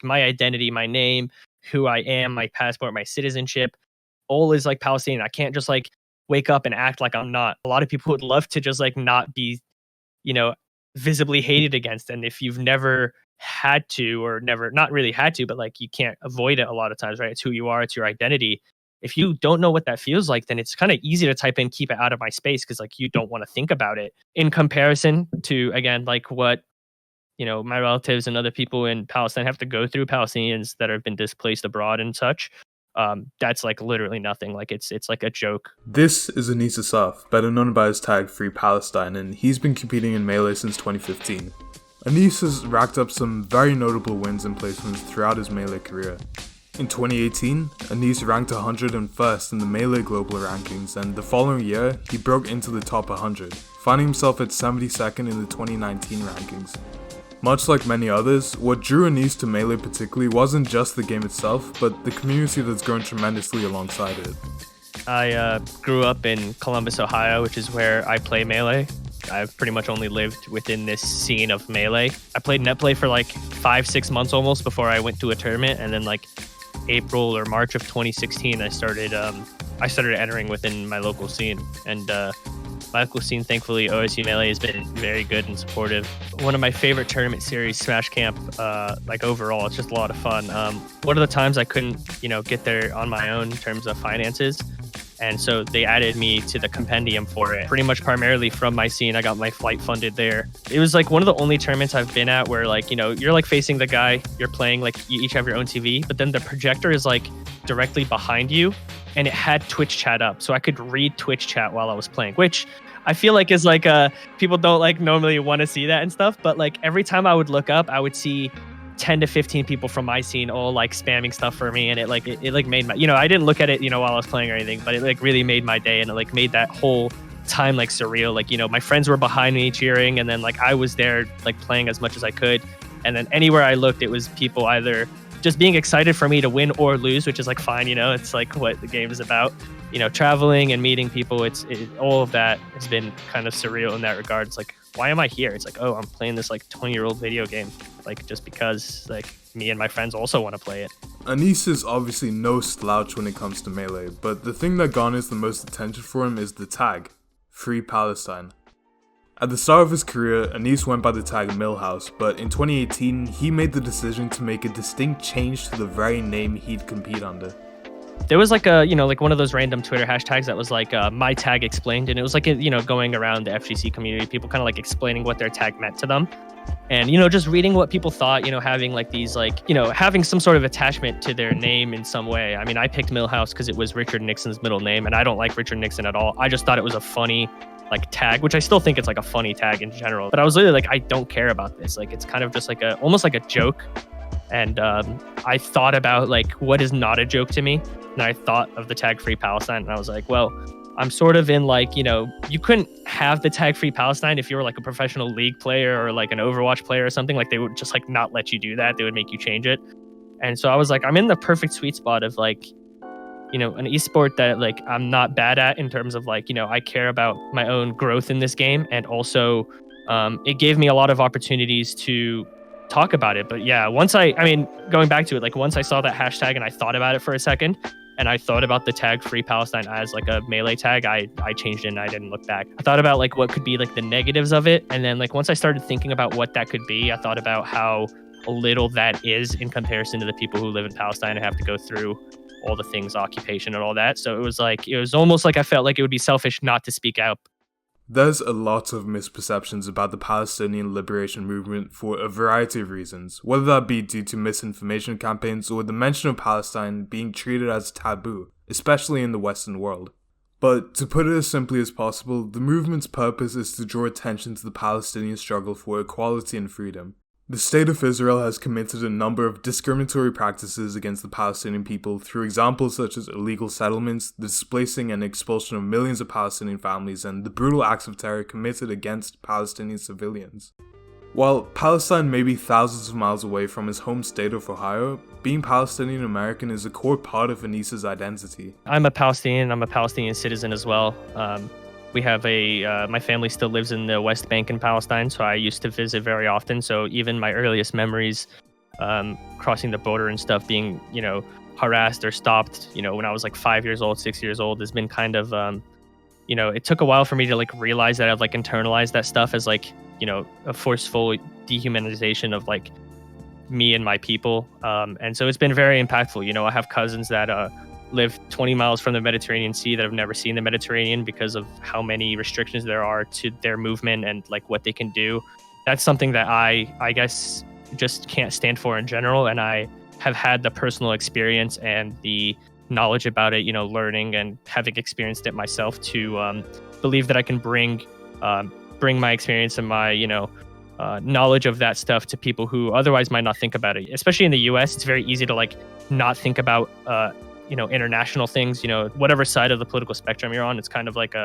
my identity, my name, who I am, my passport, my citizenship, all is like Palestinian. I can't just like wake up and act like I'm not. A lot of people would love to just like not be, you know, visibly hated against. And if you've never had to, or never, not really had to, but like you can't avoid it a lot of times, right? It's who you are, it's your identity. If you don't know what that feels like, then it's kind of easy to type in keep it out of my space because like you don't want to think about it. In comparison to, again, like what, my relatives and other people in Palestine have to go through, Palestinians that have been displaced abroad and such. That's like literally nothing. Like it's like a joke. This is Anis Asaf, better known by his tag Free Palestine, and he's been competing in Melee since 2015. Anis has racked up some very notable wins and placements throughout his Melee career. In 2018, Anis ranked 101st in the Melee global rankings, and the following year, he broke into the top 100, finding himself at 72nd in the 2019 rankings. Much like many others, what drew Anis to Melee particularly wasn't just the game itself, but the community that's grown tremendously alongside it. I grew up in Columbus, Ohio, which is where I play Melee. I've pretty much only lived within this scene of Melee. I played netplay for like 5-6 months almost before I went to a tournament, and then like April or March of 2016, I started entering within my local scene. And my local scene, thankfully, OSU Melee has been very good and supportive. One of my favorite tournament series, Smash Camp, like overall, it's just a lot of fun. One of the times I couldn't, get there on my own in terms of finances. And so they added me to the compendium for it. Pretty much primarily from my scene, I got my flight funded there. It was like one of the only tournaments I've been at where like, you're like facing the guy you're playing, like you each have your own TV, but then the projector is like directly behind you and it had Twitch chat up. So I could read Twitch chat while I was playing, which I feel like is like, people don't like normally want to see that and stuff. But like every time I would look up, I would see 10 to 15 people from my scene all like spamming stuff for me, and it made my, I didn't look at it while I was playing or anything, but it like really made my day, and it like made that whole time like surreal. Like my friends were behind me cheering, and then like I was there like playing as much as I could, and then anywhere I looked it was people either just being excited for me to win or lose, which is like fine, it's like what the game is about. Traveling and meeting people, all of that has been kind of surreal in that regard. It's like, why am I here? It's like, oh, I'm playing this like 20-year-old video game, like just because like me and my friends also want to play it. Anis is obviously no slouch when it comes to Melee, but the thing that garners the most attention for him is the tag, Free Palestine. At the start of his career, Anis went by the tag Millhouse, but in 2018, he made the decision to make a distinct change to the very name he'd compete under. There was like a, like one of those random Twitter hashtags that was like my tag explained. And it was like, going around the FGC community, people kind of like explaining what their tag meant to them. And, just reading what people thought, having like these like, having some sort of attachment to their name in some way. I mean, I picked Millhouse because it was Richard Nixon's middle name, and I don't like Richard Nixon at all. I just thought it was a funny like tag, which I still think it's like a funny tag in general. But I was literally like, I don't care about this. Like, it's kind of just like almost like a joke. And I thought about like what is not a joke to me. And I thought of the tag Free Palestine, and I was like, well, I'm sort of in like, you couldn't have the tag Free Palestine if you were like a professional league player or like an Overwatch player or something. Like they would just like not let you do that. They would make you change it. And so I was like, I'm in the perfect sweet spot of like, an esport that like I'm not bad at in terms of like, I care about my own growth in this game. And also it gave me a lot of opportunities to talk about it. But yeah, going back to it, like once I saw that hashtag and I thought about it for a second, and I thought about the tag Free Palestine as like a Melee tag, I changed it and I didn't look back. I thought about like what could be like the negatives of it. And then like once I started thinking about what that could be, I thought about how little that is in comparison to the people who live in Palestine and have to go through all the things, occupation and all that. So it was almost like I felt like it would be selfish not to speak out. There's a lot of misperceptions about the Palestinian liberation movement for a variety of reasons, whether that be due to misinformation campaigns or the mention of Palestine being treated as taboo, especially in the Western world. But to put it as simply as possible, the movement's purpose is to draw attention to the Palestinian struggle for equality and freedom. The State of Israel has committed a number of discriminatory practices against the Palestinian people through examples such as illegal settlements, the displacing and expulsion of millions of Palestinian families, and the brutal acts of terror committed against Palestinian civilians. While Palestine may be thousands of miles away from his home state of Ohio, being Palestinian American is a core part of Anis's identity. I'm a Palestinian citizen as well. We have my family still lives in the West Bank in Palestine, so I used to visit very often. So even my earliest memories crossing the border and stuff, being, harassed or stopped, when I was like 5 years old, 6 years old, has been kind of, it took a while for me to like realize that I've like internalized that stuff as like, a forceful dehumanization of like me and my people. And so it's been very impactful. I have cousins that live 20 miles from the Mediterranean Sea that have never seen the Mediterranean because of how many restrictions there are to their movement and like what they can do. That's something that I guess just can't stand for in general. And I have had the personal experience and the knowledge about it, learning and having experienced it myself to believe that I can bring my experience and my, knowledge of that stuff to people who otherwise might not think about it. Especially in the US, it's very easy to like not think about, international things, whatever side of the political spectrum you're on. It's kind of like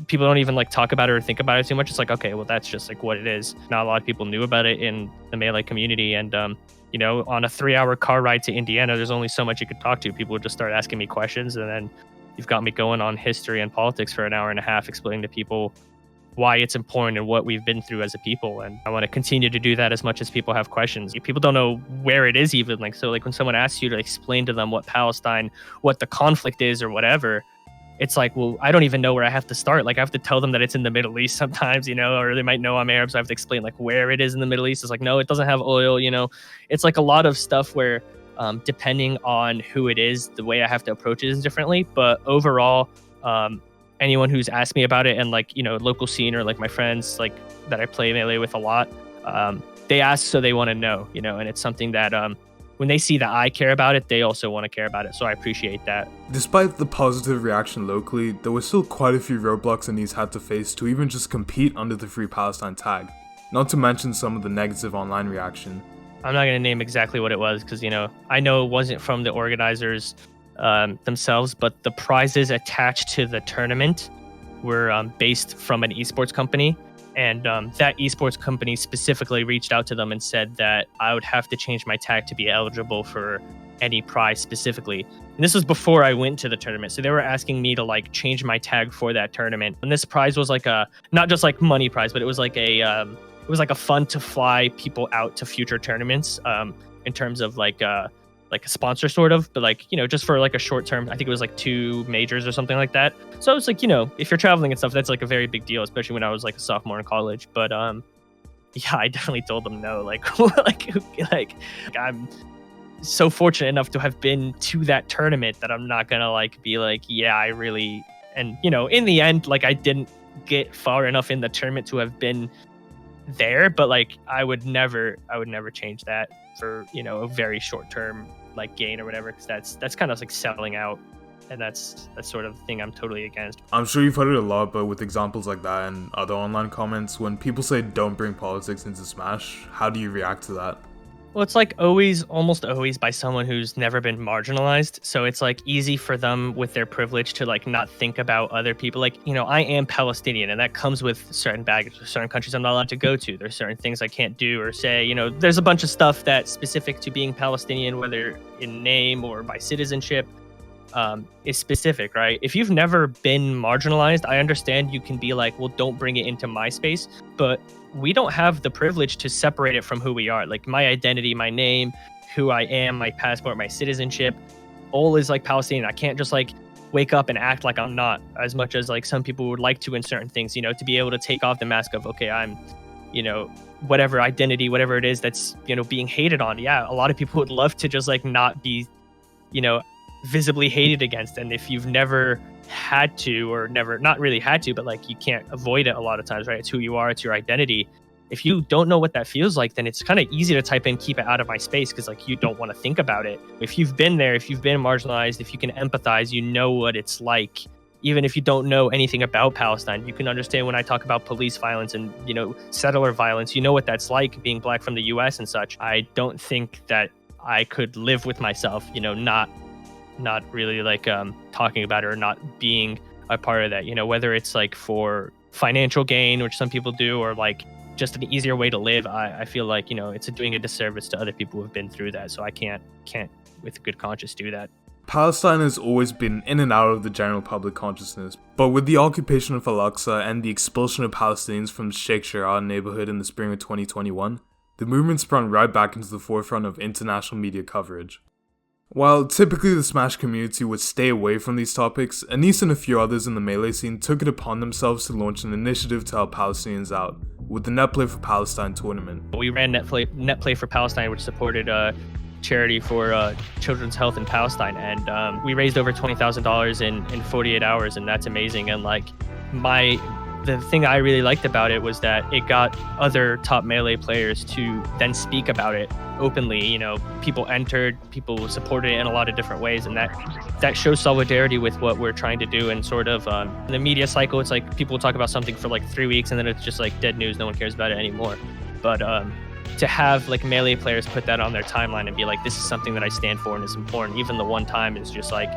people don't even like talk about it or think about it too much. It's like, okay, well, that's just like what it is. Not a lot of people knew about it in the Melee community. And, on a 3-hour car ride to Indiana, there's only so much you could talk to. People would just start asking me questions. And then you've got me going on history and politics for an hour and a half, explaining to people why it's important and what we've been through as a people. And I want to continue to do that as much as people have questions. People don't know where it is even. Like, so like when someone asks you to explain to them what Palestine, what the conflict is or whatever, it's like, well, I don't even know where I have to start. Like I have to tell them that it's in the Middle East sometimes, or they might know I'm Arab. So I have to explain like where it is in the Middle East. It's like, no, it doesn't have oil, It's like a lot of stuff where depending on who it is, the way I have to approach it is differently. But overall, anyone who's asked me about it and like, local scene or like my friends like that I play Melee with a lot, they ask so they want to know, and it's something that when they see that I care about it, they also want to care about it. So I appreciate that. Despite the positive reaction locally, there were still quite a few roadblocks Anis had to face to even just compete under the Free Palestine tag, not to mention some of the negative online reaction. I'm not going to name exactly what it was because, I know it wasn't from the organizers themselves, but the prizes attached to the tournament were based from an esports company. And that esports company specifically reached out to them and said that I would have to change my tag to be eligible for any prize specifically. And this was before I went to the tournament. So they were asking me to like change my tag for that tournament. And this prize was like not just like money prize, but it was like a fun to fly people out to future tournaments in terms of like a sponsor sort of, but like, just for like a short term. I think it was like 2 majors or something like that. So it's like, if you're traveling and stuff, that's like a very big deal, especially when I was like a sophomore in college. But yeah, I definitely told them no. Like like I'm so fortunate enough to have been to that tournament that I'm not gonna like be like, yeah, I really. And in the end, like I didn't get far enough in the tournament to have been there, but like I would never change that for a very short term like gain or whatever, because that's kind of like selling out, and that's sort of the thing I'm totally against. I'm sure you've heard it a lot, but with examples like that and other online comments, when people say don't bring politics into Smash, how do you react to that? Well, it's like almost always by someone who's never been marginalized. So it's like easy for them with their privilege to like not think about other people. Like, I am Palestinian, and that comes with certain baggage. There's certain countries I'm not allowed to go to. There's certain things I can't do or say. There's a bunch of stuff that's specific to being Palestinian, whether in name or by citizenship, is specific, right? If you've never been marginalized, I understand you can be like, well, don't bring it into my space, but we don't have the privilege to separate it from who we are. Like my identity, my name, who I am, my passport, my citizenship, all is like Palestinian. I can't just like wake up and act like I'm not, as much as like some people would like to in certain things, to be able to take off the mask of, okay, I'm, whatever identity, whatever it is that's, being hated on. Yeah, a lot of people would love to just like not be, visibly hated against. And if you've never had to, or never, not really had to, but like you can't avoid it a lot of times, right? It's who you are, it's your identity. If you don't know what that feels like, then it's kind of easy to type in keep it out of my space, because like you don't want to think about it. If you've been there, if you've been marginalized, if you can empathize, you know what it's like. Even if you don't know anything about Palestine, you can understand when I talk about police violence and settler violence, you know what that's like being Black from the US and such. I don't think that I could live with myself, not really like talking about it or not being a part of that, whether it's like for financial gain, which some people do, or like just an easier way to live. I feel like, it's doing a disservice to other people who have been through that. So I can't with good conscience do that. Palestine has always been in and out of the general public consciousness, but with the occupation of Al-Aqsa and the expulsion of Palestinians from Sheikh Jarrah neighborhood in the spring of 2021, the movement sprung right back into the forefront of international media coverage. While typically the Smash community would stay away from these topics, Anis and a few others in the Melee scene took it upon themselves to launch an initiative to help Palestinians out, with the Netplay for Palestine tournament. We ran Netplay for Palestine, which supported charity for children's health in Palestine, and we raised over $20,000 in 48 hours, and that's amazing. And like the thing I really liked about it was that it got other top Melee players to then speak about it openly. You know, people entered, people supported it in a lot of different ways, and that shows solidarity with what we're trying to do. And sort of in the media cycle, it's like people talk about something for like 3 weeks and then it's just like dead news, no one cares about it anymore. But to have like Melee players put that on their timeline and be like, this is something that I stand for and is important, even the one time, is just like,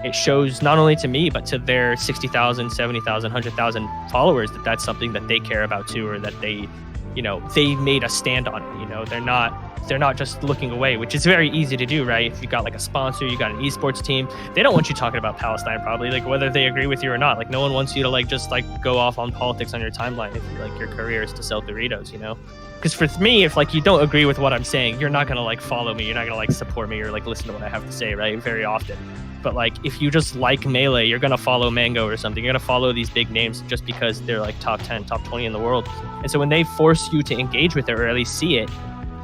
it shows not only to me, but to their 60,000, 70,000, 100,000 followers that that's something that they care about too, or that they, you know, they made a stand on it. You know, they're not just looking away, which is very easy to do, right? If you got like a sponsor, you got an esports team, they don't want you talking about Palestine probably, like whether they agree with you or not. Like no one wants you to like just like go off on politics on your timeline if like your career is to sell Doritos, you know? Because for me, if like you don't agree with what I'm saying, you're not gonna like follow me, you're not gonna like support me or like listen to what I have to say, right? Very often. But like if you just like Melee, you're gonna follow Mango or something. You're gonna follow these big names just because they're like top 10, top 20 in the world. And so when they force you to engage with it or at least see it,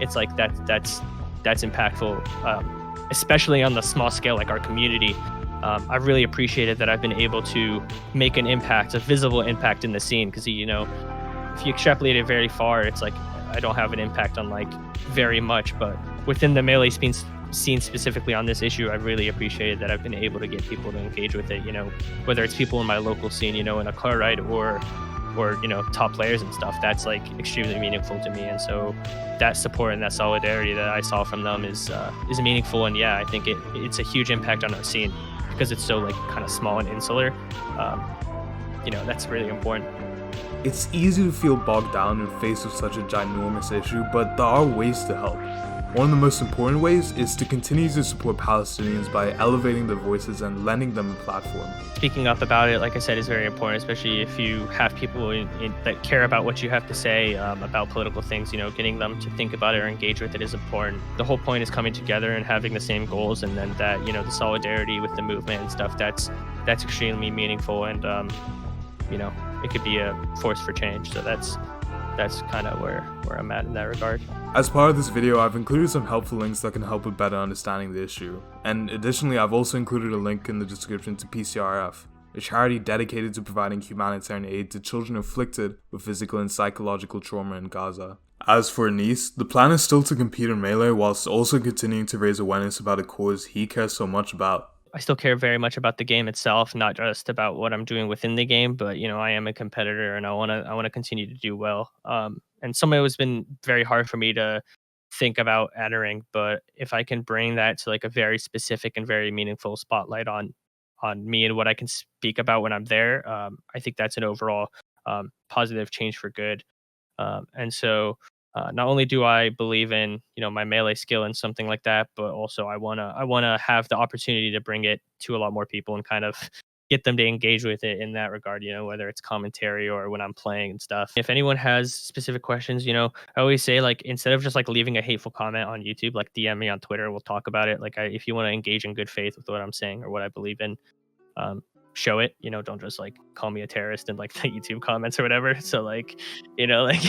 it's like that's impactful, especially on the small scale like our community. I've really appreciated that I've been able to make an impact, a visible impact in the scene. Because you know, if you extrapolate it very far, it's like I don't have an impact on like very much, but within the Melee scene specifically on this issue, I've really appreciated that I've been able to get people to engage with it, you know, whether it's people in my local scene, you know, in a car ride or you know, top players and stuff. That's like extremely meaningful to me. And so that support and that solidarity that I saw from them is meaningful. And yeah, I think it's a huge impact on our scene because it's so like kind of small and insular. You know, that's really important. It's easy to feel bogged down in the face of such a ginormous issue, but there are ways to help. One of the most important ways is to continue to support Palestinians by elevating their voices and lending them a platform. Speaking up about it, like I said, is very important, especially if you have people that care about what you have to say about political things. You know, getting them to think about it or engage with it is important. The whole point is coming together and having the same goals, and then that, you know, the solidarity with the movement and stuff, that's extremely meaningful, and you know, it could be a force for change. So that's kind of where I'm at in that regard. As part of this video, I've included some helpful links that can help with better understanding the issue. And additionally, I've also included a link in the description to PCRF, a charity dedicated to providing humanitarian aid to children afflicted with physical and psychological trauma in Gaza. As for Anis, the plan is still to compete in Melee whilst also continuing to raise awareness about a cause he cares so much about. I still care very much about the game itself, not just about what I'm doing within the game, but you know, I am a competitor and I want to continue to do well. And some of it has been very hard for me to think about entering, but if I can bring that to like a very specific and very meaningful spotlight on me and what I can speak about when I'm there, I think that's an overall positive change for good. And so not only do I believe in, you know, my Melee skill and something like that, but also I wanna have the opportunity to bring it to a lot more people and kind of get them to engage with it in that regard, you know, whether it's commentary or when I'm playing and stuff. If anyone has specific questions, you know, I always say, like, instead of just like leaving a hateful comment on YouTube, like DM me on Twitter, we'll talk about it. Like if you want to engage in good faith with what I'm saying or what I believe in, show it, you know, don't just like call me a terrorist in like the YouTube comments or whatever. So like, you know, like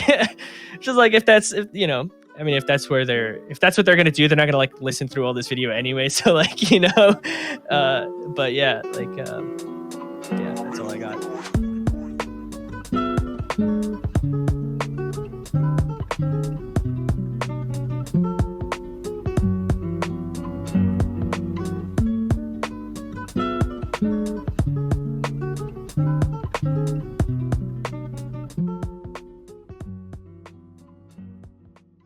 just like if you know, I mean, if that's what they're gonna do, they're not gonna like listen through all this video anyway. So like, you know, but yeah, like